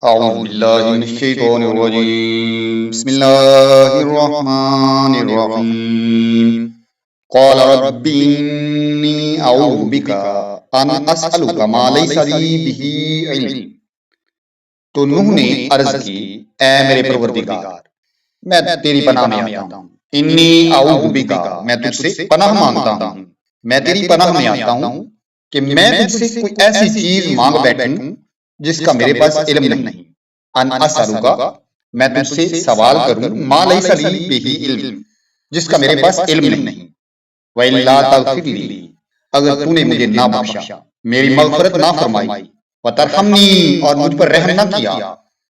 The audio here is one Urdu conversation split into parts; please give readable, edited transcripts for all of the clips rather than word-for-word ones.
أعوذ بالله من الشيطان الرجيم بسم الله الرحمن الرحيم قال رب إني أعوذ بك أن أسألك ما ليس لي به علم۔ تو نوح نے عرض کی، اے میرے پروردگار، میں تیری پناہ میں آتا ہوں۔ انی اعوذ بک، میں تجھ سے پناہ مانگتا ہوں، میں تیری پناہ میں آتا ہوں کہ میں تجھ سے کوئی ایسی چیز مانگ بیٹھوں جس کا میرے پاس علم نہیں۔ ان اسالک، میں تجھ سے سوال کروں، ما لیس لی بہ علم، جس کا میرے پاس علم نہیں۔ وَإِلَّا تَغْفِرْ لِي، اگر تو نے مجھے نہ بخشا، میری مغفرت نہ فرمائی، وَتَرْحَمْنِی، اور مجھ پر رحم نہ کیا،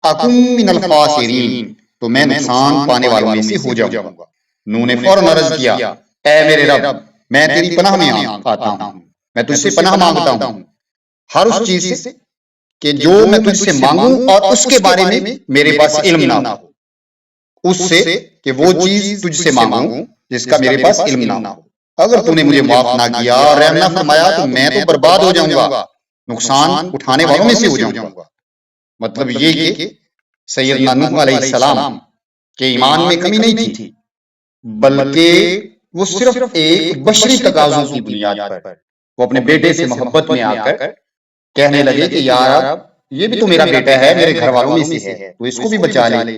أَكُن مِّنَ الْخَاسِرِينَ، تو میں نقصان پانے والوں میں سے ہو جاؤں گا۔ نوح نے فوراً عرض کیا، اے میرے رب، میں تیری پناہ میں آتا ہوں، میں تجھ سے پناہ مانگتا ہوں ہر اس چیز سے کہ جو میں تجھ سے مانگوں اور اس کے بارے میں میرے پاس علم نہ ہو، اس سے کہ وہ چیز تجھ سے مانگوں جس کا میرے پاس علم نہ ہو۔ اگر تو نے مجھے معاف نہ کیا اور رحم نہ فرمایا تو میں تو برباد ہو جاؤں گا، نقصان اٹھانے والوں میں سے ہو جاؤں گا۔ مطلب یہ کہ سیدنا نوح علیہ السلام کے ایمان میں کمی نہیں تھی، بلکہ وہ صرف ایک بشری تقاضوں کی بنیاد پر وہ اپنے بیٹے سے محبت میں آ کر کہنے لگے کہ یار یہ بھی تو میرا بیٹا ہے، میرے گھر والوں میں سے ہے، تو اس کو بھی بچا لے۔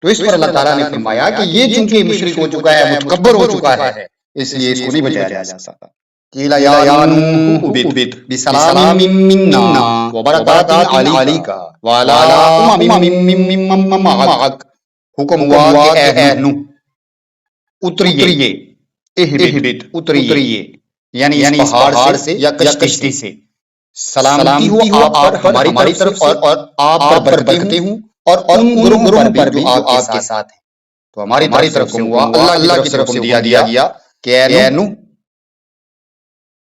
تو اس پر اللہ تعالیٰ نے فرمایا کہ یہ چونکہ مشرک ہو چکا ہے، متکبر ہو چکا ہے، اس لیے اس کو نہیں بچایا جا سکتا۔ قیل یا نوح اہبط بسلام منا وبرکات علیک وعلی امم ممن معک، حکم ہوا کہ اے نوح اتریے، اہبط اتریے، یعنی اس پہاڑ سے یا کشتی سے، سلامتی ہو آپ پر ہماری طرف سے، اور آپ پر برکتیں ہوں اور ان گروہوں پر بھی جو آپ کے ساتھ ہیں۔ تو ہماری طرف سے ہوا، اللہ کی طرف سے دیا گیا کہ اے نوح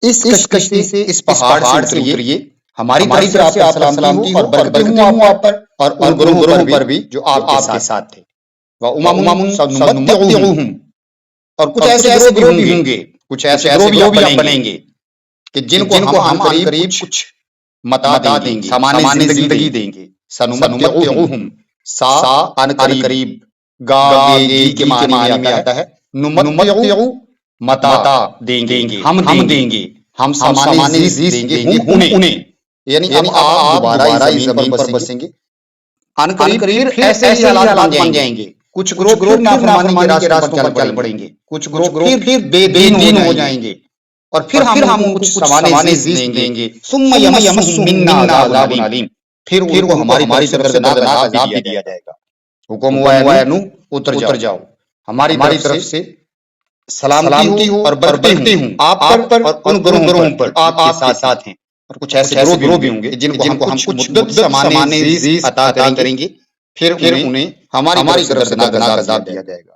اس کشتی سے، اس پہاڑ سے اتریے، ہماری طرف سے آپ پر سلامتی ہو اور برکتیں ہوں آپ پر اور ان گروہوں پر بھی جو آپ کے ساتھ تھے۔ وَأُمَمٌ سَنُمَتِّعُهُمْ، اور کچھ ایسے گروہ بھی ہوں گے، کچھ ایسے گروہ بھی آپ بنیں گے کہ جن کو ہم قریب کچھ متا دیں گے، سامان زندگی دیں گے۔ سَنُمَتِّعُهُمْ، سا ان قریب، گا گی کے معنی میں آتا ہے، نُمَتِّعُ متا دیں گے، ہم دیں گے، ہم سامان زیست دیں گے انہیں، یعنی اب آپ دوبارہ اس زمین پر بسیں گے۔ ان قریب پھر ایسے ہی حالات بن جائیں گے، کچھ گروہ پھر نافرمانی کے راستوں پر چل پڑیں گے، کچھ گروہ پھر بے دین ہو جائیں گے، اور پھر ہم ان کو کچھ سامان زیست دیں گے۔ ثم یمسہم منا عذاب علیم، پھر ان کو ہماری طرف سے دردناک عذاب بھی دیا جائے گا۔ حکم ہوا ہے نوح اتر جاؤ، ہماری طرف سے سلامتی ہو اور برکتیں ہوں آپ پر اور ان گروہوں پر آپ کے ساتھ ہیں۔ اور کچھ ایسے گروہ بھی ہوں گے جن کو ہم کچھ مدت سامان زیست عطا کریں گے، پھر انہیں ہماری طرف سے دردناک عذاب دیا جائے گا۔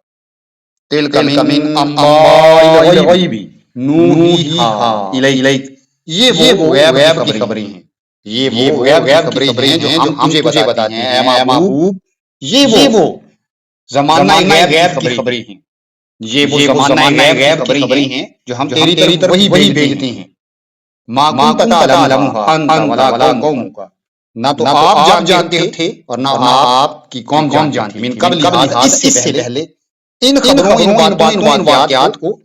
تلک من انباء الغیب نوحیھا الیک، یہ وہ غیب کی خبریں ہیں، یہ وہ غیب کی خبریں ہیں جو ہم تجھے بتاتے ہیں اے محبوب۔ یہ وہ زمانہ غیب کی خبریں ہیں، یہ وہ زمانہ غیب کی خبریں ہیں جو ہم تیری طرف وہی بھیجتے ہیں۔ ما کنت تعلمها انت ولا قومک، نہ تو آپ جانتے تھے اور نہ آپ کی قوم جانتی تھی، من قبل اس سے پہلے، ان خبروں، ان واقعات کو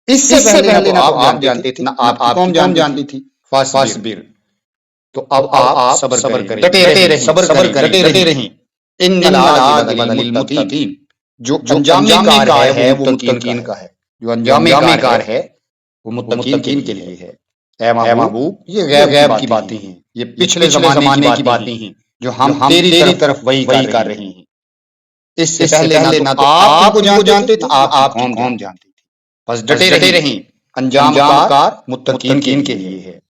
اس سے پہلے نہ تو آپ جانتے تھے نہ آپ کی قوم جانتی تھی۔ فاصبر، تو اب آپ صبر کریں، ڈٹے رہیں۔ ان العاقبۃ للمتقین، جو انجام کار ہے وہ متقین کا ہے، جو انجام کار ہے وہ متقین کے لیے ہے۔ اے محبوب، یہ غیب کی باتیں ہیں، یہ پچھلے زمانے کی باتیں ہیں جو ہم تیری طرف وحی کر رہے ہیں۔ اس سے پہلے نہ تو آپ کو جانتے تھے، آپ کی قوم جانتی تھی۔ بس ڈٹے رہیں، انجام کار متقین کے لیے ہے۔